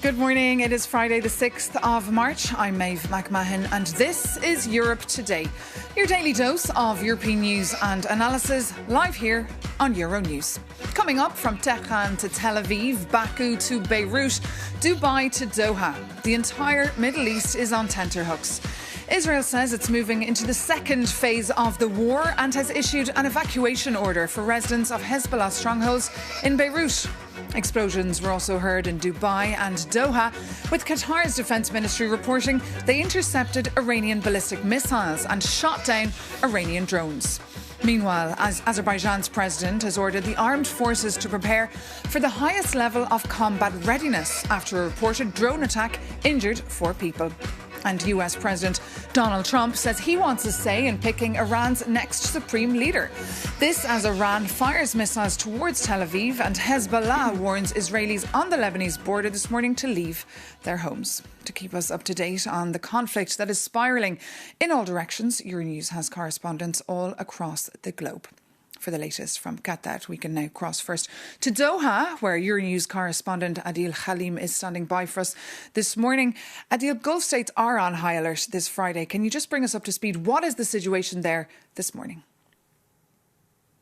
Good morning. It is Friday the 6th of March. I'm Maeve McMahon and this is Europe Today. Your daily dose of European news and analysis live here on Euronews. Coming up, from Tehran to Tel Aviv, Baku to Beirut, Dubai to Doha. The entire Middle East is on tenterhooks. Israel says it's moving into the second phase of the war and has issued an evacuation order for residents of Hezbollah strongholds in Beirut. Explosions were also heard in Dubai and Doha, with Qatar's defence ministry reporting they intercepted Iranian ballistic missiles and shot down Iranian drones. Meanwhile, as Azerbaijan's president has ordered the armed forces to prepare for the highest level of combat readiness after a reported drone attack injured 4 people. And US President Donald Trump says he wants a say in picking Iran's next supreme leader. This as Iran fires missiles towards Tel Aviv and Hezbollah warns Israelis on the Lebanese border this morning to leave their homes. To keep us up to date on the conflict that is spiralling in all directions, Euronews has correspondents all across the globe. For the latest from Qatar, we can now cross first to Doha, where Euronews correspondent Adil Khalim is standing by for us this morning. Adil, Gulf states are on high alert this Friday. Can you just bring us up to speed? What is the situation there this morning?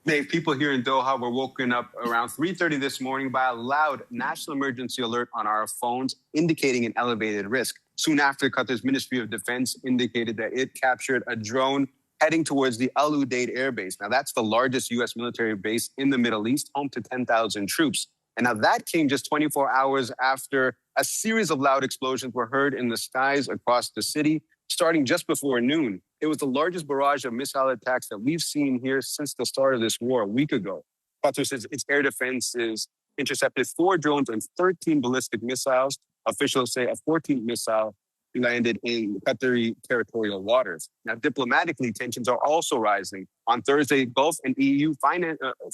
Dave, people here in Doha were woken up around 3:30 this morning by a loud national emergency alert on our phones, indicating an elevated risk. Soon after, Qatar's Ministry of Defense indicated that it captured a drone heading towards the Al Udeid Air Base. Now, that's the largest U.S. military base in the Middle East, home to 10,000 troops. And now that came just 24 hours after a series of loud explosions were heard in the skies across the city, starting just before noon. It was the largest barrage of missile attacks that we've seen here since the start of this war a week ago. Qatar says its air defenses intercepted 4 drones and 13 ballistic missiles. Officials say a 14th missile landed in Qatari territorial waters. Now, diplomatically, tensions are also rising. On Thursday, Gulf and EU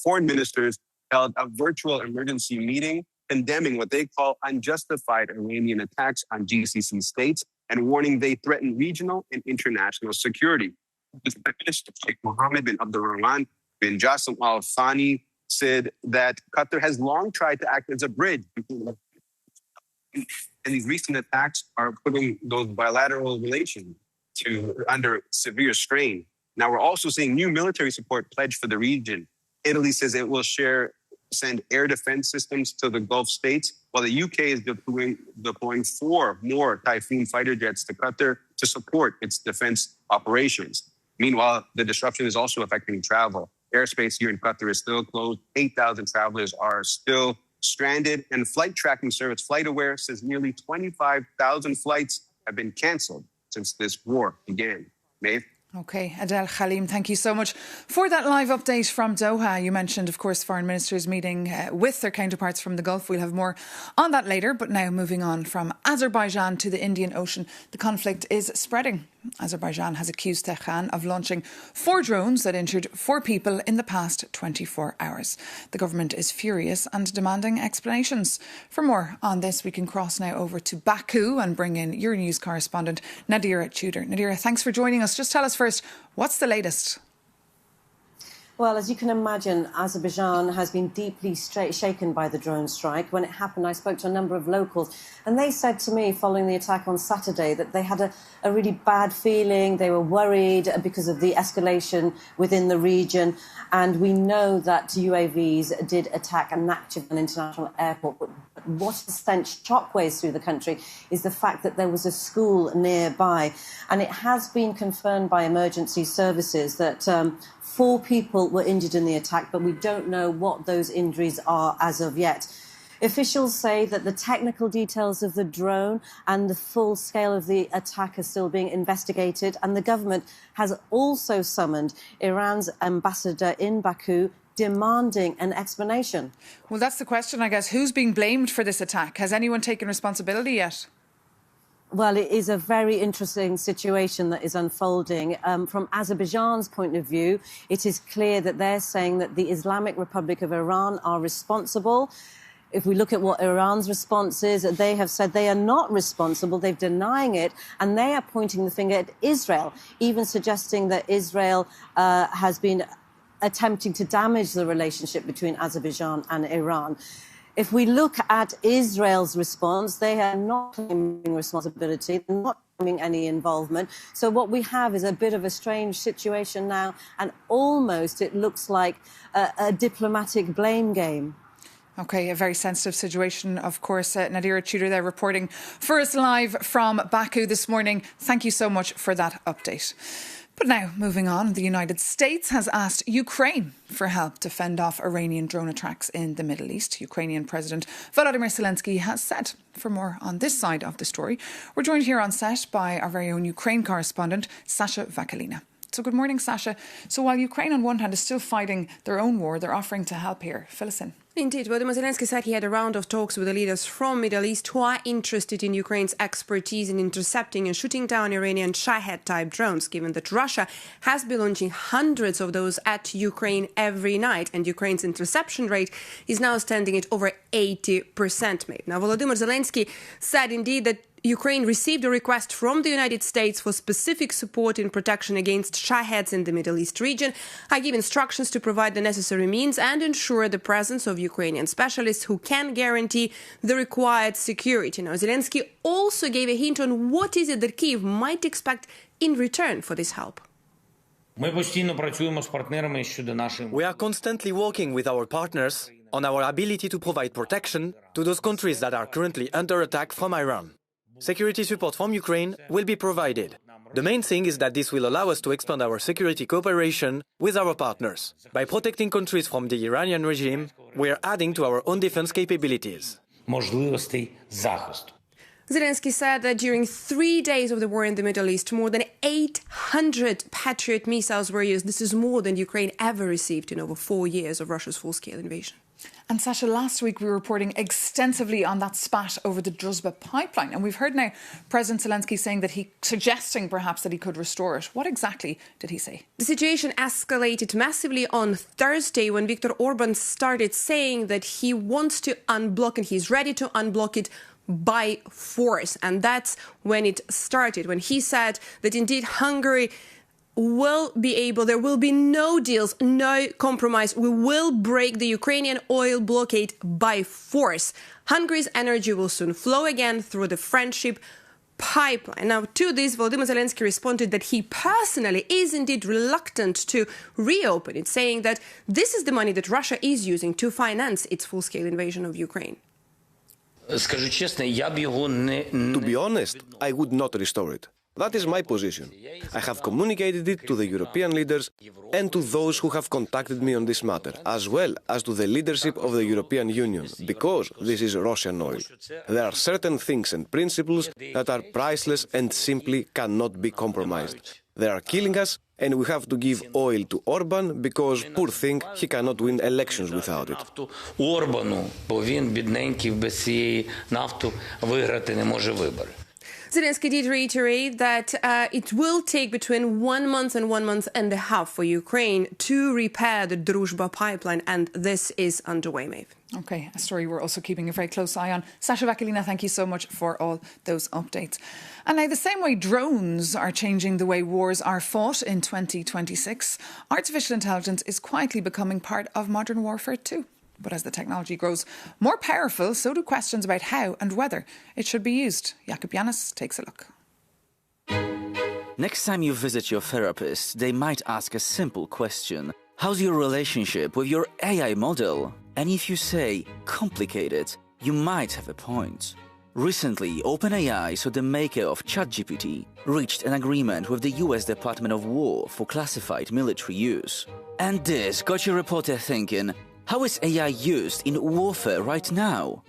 foreign ministers held a virtual emergency meeting condemning what they call unjustified Iranian attacks on GCC states and warning they threaten regional and international security. Prime Minister Sheikh Mohammed bin Abdulrahman bin Jassim Al Thani said that Qatar has long tried to act as a bridge between, and these recent attacks are putting those bilateral relations under severe strain. Now, we're also seeing new military support pledged for the region. Italy says it will send air defense systems to the Gulf states, while the UK is deploying 4 more Typhoon fighter jets to Qatar to support its defense operations. Meanwhile, the disruption is also affecting travel. Airspace here in Qatar is still closed. 8,000 travelers are still stranded, and flight tracking service FlightAware says nearly 25,000 flights have been cancelled since this war began. Maeve? OK, Adel Khalim, thank you so much for that live update from Doha. You mentioned, of course, foreign ministers meeting with their counterparts from the Gulf. We'll have more on that later. But now moving on from Azerbaijan to the Indian Ocean, the conflict is spreading. Azerbaijan has accused Tehran of launching 4 drones that injured 4 people in the past 24 hours. The government is furious and demanding explanations. For more on this, we can cross now over to Baku and bring in Euronews correspondent Nadira Tudor. Nadira, thanks for joining us. Just tell us first, what's the latest? Well, as you can imagine, Azerbaijan has been deeply shaken by the drone strike. When it happened, I spoke to a number of locals, and they said to me following the attack on Saturday that they had a really bad feeling. They were worried because of the escalation within the region. And we know that UAVs did attack an international airport. But what has sent shockwaves through the country is the fact that there was a school nearby. And it has been confirmed by emergency services that 4 people were injured in the attack, but we don't know what those injuries are as of yet. Officials say that the technical details of the drone and the full scale of the attack are still being investigated, and the government has also summoned Iran's ambassador in Baku, demanding an explanation. Well, that's the question, I guess. Who's being blamed for this attack? Has anyone taken responsibility yet? Well, it is a very interesting situation that is unfolding. From Azerbaijan's point of view, it is clear that they're saying that the Islamic Republic of Iran are responsible. If we look at what Iran's response is, they have said they are not responsible. They're denying it, and they are pointing the finger at Israel, even suggesting that Israel has been attempting to damage the relationship between Azerbaijan and Iran. If we look at Israel's response, they are not claiming responsibility, they're not claiming any involvement. So what we have is a bit of a strange situation now, and almost it looks like a diplomatic blame game. OK, a very sensitive situation, of course. Nadira Tudor there reporting for us live from Baku this morning. Thank you so much for that update. But now, moving on, the United States has asked Ukraine for help to fend off Iranian drone attacks in the Middle East. Ukrainian President Volodymyr Zelensky has said. For more on this side of the story, we're joined here on set by our very own Ukraine correspondent, Sasha Vakalina. So good morning, Sasha. So while Ukraine on one hand is still fighting their own war, they're offering to help here. Fill us in. Indeed, Volodymyr Zelensky said he had a round of talks with the leaders from Middle East who are interested in Ukraine's expertise in intercepting and shooting down Iranian Shahed-type drones, given that Russia has been launching hundreds of those at Ukraine every night, and Ukraine's interception rate is now standing at over 80%. Now, Volodymyr Zelensky said indeed that Ukraine received a request from the United States for specific support in protection against Shaheds in the Middle East region. I give instructions to provide the necessary means and ensure the presence of Ukrainian specialists who can guarantee the required security. Now, Zelensky also gave a hint on what is it that Kyiv might expect in return for this help. We are constantly working with our partners on our ability to provide protection to those countries that are currently under attack from Iran. Security support from Ukraine will be provided. The main thing is that this will allow us to expand our security cooperation with our partners. By protecting countries from the Iranian regime, we are adding to our own defense capabilities. Zelensky said that during 3 days of the war in the Middle East, more than 800 Patriot missiles were used. This is more than Ukraine ever received in over 4 years of Russia's full-scale invasion. And Sasha, last week we were reporting extensively on that spat over the Druzhba pipeline. And we've heard now President Zelensky saying that suggesting perhaps that he could restore it. What exactly did he say? The situation escalated massively on Thursday when Viktor Orban started saying that he wants to unblock and he's ready to unblock it by force. And that's when it started, when he said that indeed Hungary will be able, there will be no deals, no compromise. We will break the Ukrainian oil blockade by force. Hungary's energy will soon flow again through the friendship pipeline. Now, to this, Volodymyr Zelensky responded that he personally is indeed reluctant to reopen it, saying that this is the money that Russia is using to finance its full-scale invasion of Ukraine. To be honest, I would not restore it. That is my position. I have communicated it to the European leaders and to those who have contacted me on this matter, as well as to the leadership of the European Union, because this is Russian oil. There are certain things and principles that are priceless and simply cannot be compromised. They are killing us, and we have to give oil to Orban because, poor thing, he cannot win elections without it. Zelensky did reiterate that it will take between 1 month and 1 month and a half for Ukraine to repair the Druzhba pipeline, and this is underway, Maeve. OK, a story we're also keeping a very close eye on. Sasha Vakalina, thank you so much for all those updates. And now, the same way drones are changing the way wars are fought in 2026, artificial intelligence is quietly becoming part of modern warfare too. But as the technology grows more powerful, so do questions about how and whether it should be used. Jakub Janis takes a look. Next time you visit your therapist, they might ask a simple question. How's your relationship with your AI model? And if you say complicated, you might have a point. Recently, OpenAI, so the maker of ChatGPT, reached an agreement with the US Department of War for classified military use. And this got your reporter thinking, how is AI used in warfare right now?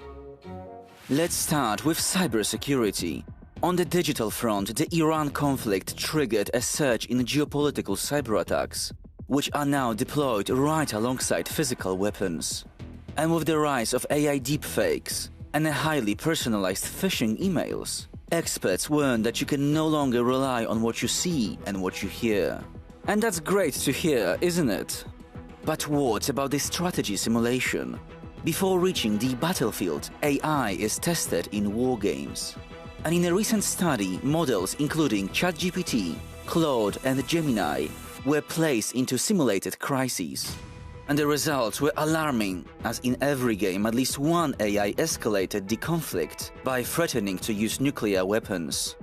Let's start with cybersecurity. On the digital front, the Iran conflict triggered a surge in geopolitical cyber attacks, which are now deployed right alongside physical weapons. And with the rise of AI deepfakes and a highly personalized phishing emails, experts warn that you can no longer rely on what you see and what you hear. And that's great to hear, isn't it? But what about the strategy simulation? Before reaching the battlefield, AI is tested in war games. And in a recent study, models including ChatGPT, Claude and Gemini were placed into simulated crises. And the results were alarming, as in every game at least one AI escalated the conflict by threatening to use nuclear weapons.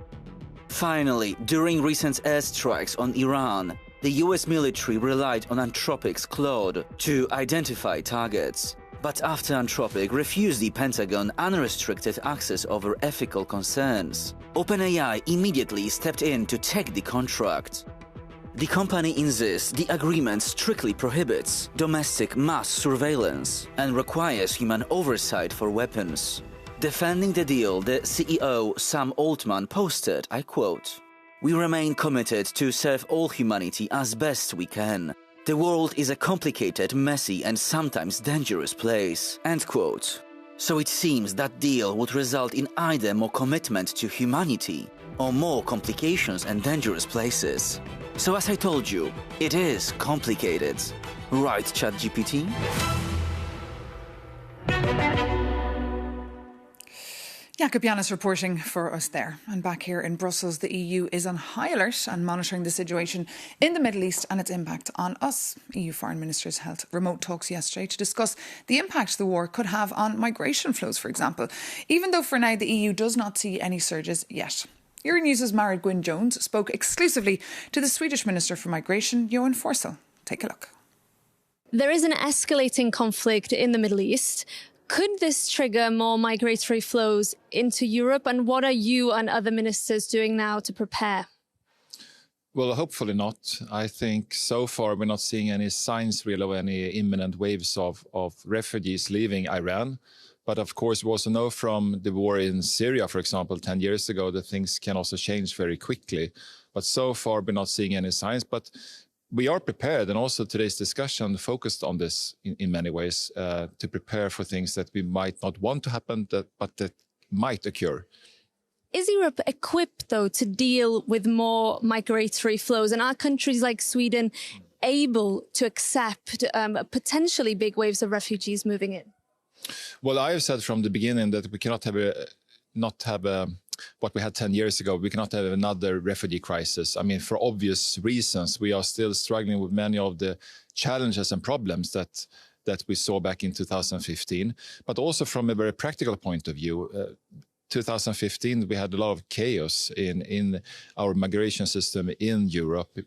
Finally, during recent airstrikes on Iran, the US military relied on Anthropic's Claude to identify targets. But after Anthropic refused the Pentagon unrestricted access over ethical concerns, OpenAI immediately stepped in to take the contract. The company insists the agreement strictly prohibits domestic mass surveillance and requires human oversight for weapons. Defending the deal, the CEO, Sam Altman, posted, I quote, "We remain committed to serve all humanity as best we can. The world is a complicated, messy, and sometimes dangerous place." End quote. So it seems that deal would result in either more commitment to humanity or more complications and dangerous places. So as I told you, it is complicated. Right, ChatGPT? Jakob Yanis reporting for us there. And back here in Brussels, the EU is on high alert and monitoring the situation in the Middle East and its impact on us. EU foreign ministers held remote talks yesterday to discuss the impact the war could have on migration flows, for example, even though for now the EU does not see any surges yet. Euronews' Mara Gwyn Jones spoke exclusively to the Swedish Minister for Migration, Johan Forsell. Take a look. There is an escalating conflict in the Middle East. Could this trigger more migratory flows into Europe? And what are you and other ministers doing now to prepare? Well, hopefully not. I think so far we're not seeing any signs really of any imminent waves of refugees leaving Iran. But of course, we also know from the war in Syria, for example, 10 years ago, that things can also change very quickly. But so far, we're not seeing any signs. But we are prepared, and also today's discussion focused on this in many ways, to prepare for things that we might not want to happen, but that might occur. Is Europe equipped, though, to deal with more migratory flows? And are countries like Sweden able to accept potentially big waves of refugees moving in? Well, I have said from the beginning that we cannot have what we had 10 years ago. We cannot have another refugee crisis. I mean, for obvious reasons, we are still struggling with many of the challenges and problems that we saw back in 2015. But also from a very practical point of view, 2015, we had a lot of chaos in our migration system in Europe.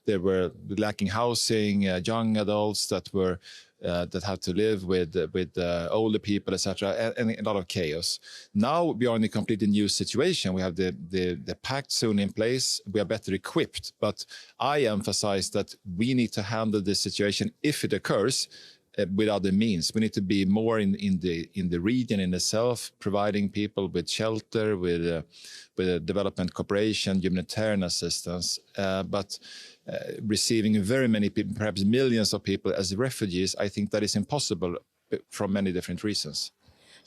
There were lacking housing, young adults that had to live with older people, etc., and a lot of chaos. Now we are in a completely new situation. We have the pact soon in place. We are better equipped. But I emphasize that we need to handle this situation if it occurs with other means. We need to be more in the region in itself, providing people with shelter, with development cooperation, humanitarian assistance, but receiving very many people, perhaps millions of people as refugees, I think that is impossible from many different reasons.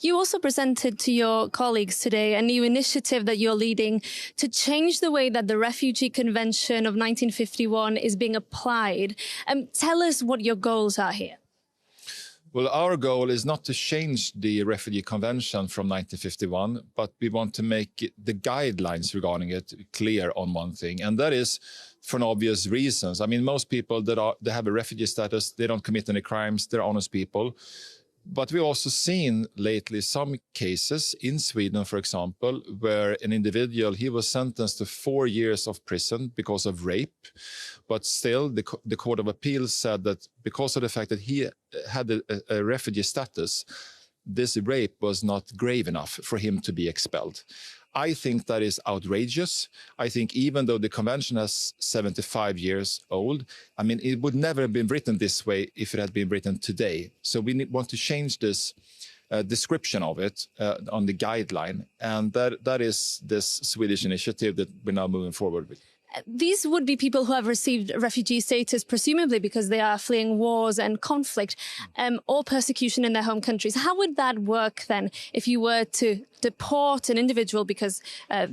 You also presented to your colleagues today a new initiative that you're leading to change the way that the Refugee Convention of 1951 is being applied. Tell us what your goals are here. Well, our goal is not to change the Refugee Convention from 1951, but we want to make the guidelines regarding it clear on one thing, and that is for obvious reasons. I mean, most people that have a refugee status, they don't commit any crimes, they're honest people. But we've also seen lately some cases in Sweden, for example, where an individual, he was sentenced to 4 years of prison because of rape. But still, the Court of Appeal said that because of the fact that he had a refugee status, this rape was not grave enough for him to be expelled. I think that is outrageous. I think even though the convention is 75 years old, I mean, it would never have been written this way if it had been written today. So we want to change this description of it on the guideline. And that is this Swedish initiative that we're now moving forward with. These would be people who have received refugee status, presumably because they are fleeing wars and conflict or persecution in their home countries. How would that work then if you were to deport an individual because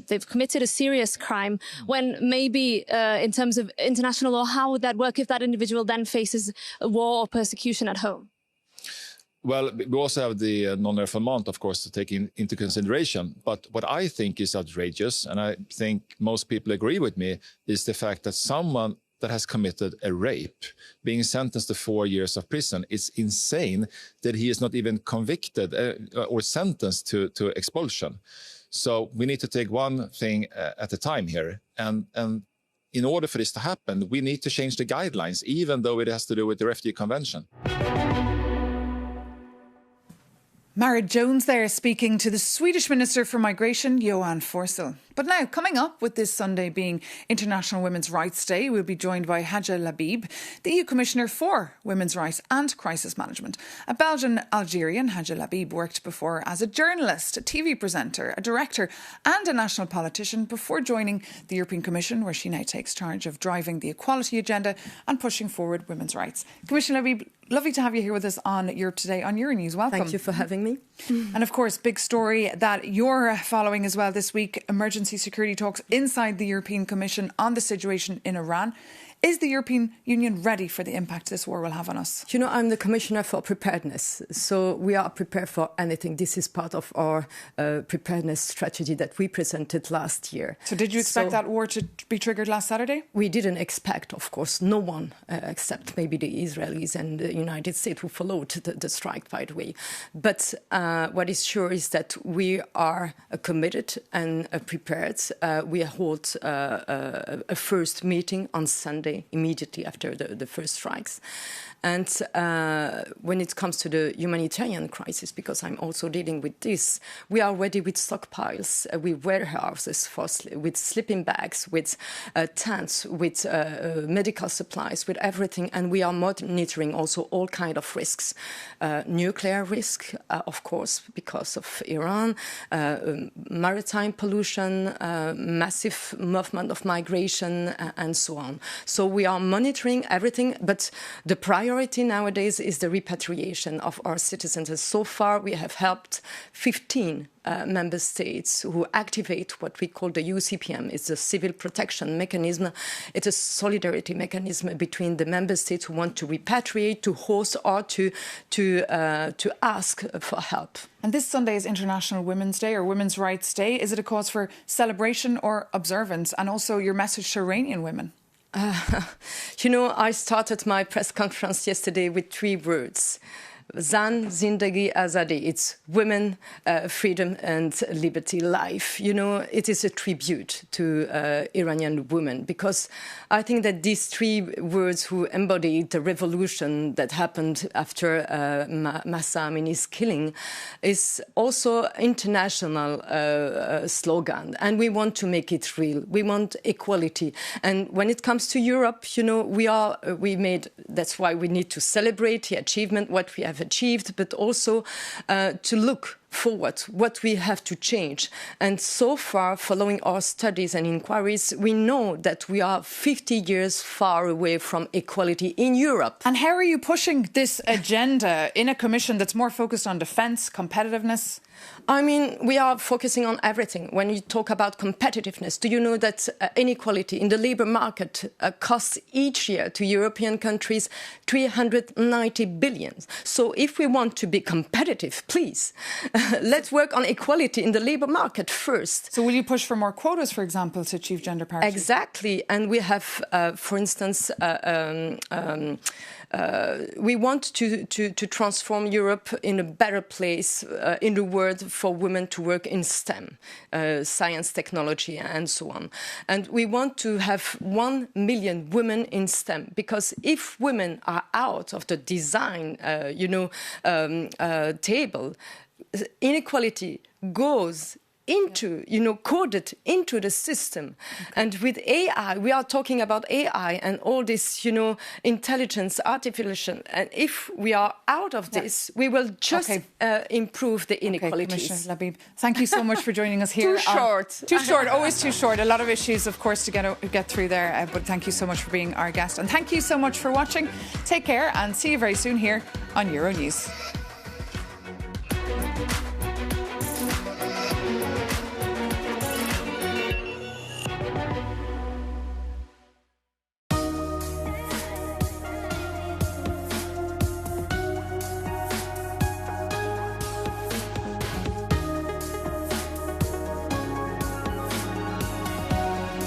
they've committed a serious crime when maybe in terms of international law, how would that work if that individual then faces a war or persecution at home? Well, we also have the non-refoulement, of course, to take into consideration. But what I think is outrageous, and I think most people agree with me, is the fact that someone that has committed a rape being sentenced to 4 years of prison. It's insane that he is not even convicted or sentenced to expulsion. So we need to take one thing at a time here. And in order for this to happen, we need to change the guidelines, even though it has to do with the Refugee Convention. Mara Jones there speaking to the Swedish Minister for Migration, Johan Forssell. But now, coming up with this Sunday being International Women's Rights Day, we'll be joined by Lehbιb, the EU Commissioner for Women's Rights and Crisis Management. A Belgian-Algerian, Lehbιb worked before as a journalist, a TV presenter, a director and a national politician before joining the European Commission, where she now takes charge of driving the equality agenda and pushing forward women's rights. Commissioner Lehbιb, lovely to have you here with us on Europe Today on Euronews. Welcome. Thank you for having me. And of course, big story that you're following as well this week, emergency security talks inside the European Commission on the situation in Iran. Is the European Union ready for the impact this war will have on us? You know, I'm the Commissioner for Preparedness, so we are prepared for anything. This is part of our preparedness strategy that we presented last year. So did you expect that war to be triggered last Saturday? We didn't expect, of course, no one except maybe the Israelis and the United States who followed the strike, by the way. But what is sure is that we are committed and prepared. We hold a first meeting on Sunday, immediately after the first strikes. And when it comes to the humanitarian crisis, because I'm also dealing with this, we are ready with stockpiles, with warehouses, with sleeping bags, with tents, with medical supplies, with everything. And we are monitoring also all kinds of risks. Nuclear risk, of course, because of Iran, maritime pollution, massive movement of migration, and so on. So we are monitoring everything, but the priority nowadays is the repatriation of our citizens. And so far, we have helped 15 member states who activate what we call the UCPM. It's a civil protection mechanism. It's a solidarity mechanism between the member states who want to repatriate, to host, or to ask for help. And this Sunday is International Women's Day or Women's Rights Day. Is it a cause for celebration or observance? And also your message to Iranian women? You know, I started my press conference yesterday with 3 words. Zan, Zindagi, Azadi. It's women, freedom and liberty, life. You know, it is a tribute to Iranian women, because I think that these 3 words who embody the revolution that happened after Mahsa Amini's killing is also international slogan. And we want to make it real. We want equality. And when it comes to Europe, you know, that's why we need to celebrate the achievement, what we have achieved, but also to look forward, what we have to change. And so far, following our studies and inquiries, we know that we are 50 years far away from equality in Europe. And how are you pushing this agenda in a commission that's more focused on defence, competitiveness? I mean, we are focusing on everything. When you talk about competitiveness, do you know that inequality in the labour market costs each year to European countries 390 billion? So if we want to be competitive, please, let's work on equality in the labour market first. So will you push for more quotas, for example, to achieve gender parity? Exactly. And we have, for instance, we want to transform Europe in a better place in the world for women to work in STEM, science, technology, and so on. And we want to have 1 million women in STEM, because if women are out of the design, table, inequality goes into, coded into the system. Okay. And with AI, we are talking about AI and all this, intelligence, artificial. And if we are out of this, we will just improve the inequalities. Commissioner Lehbιb, thank you so much for joining us here. Too short. Too short, always too short. A lot of issues, of course, to get through there. But thank you so much for being our guest. And thank you so much for watching. Take care and see you very soon here on Euronews.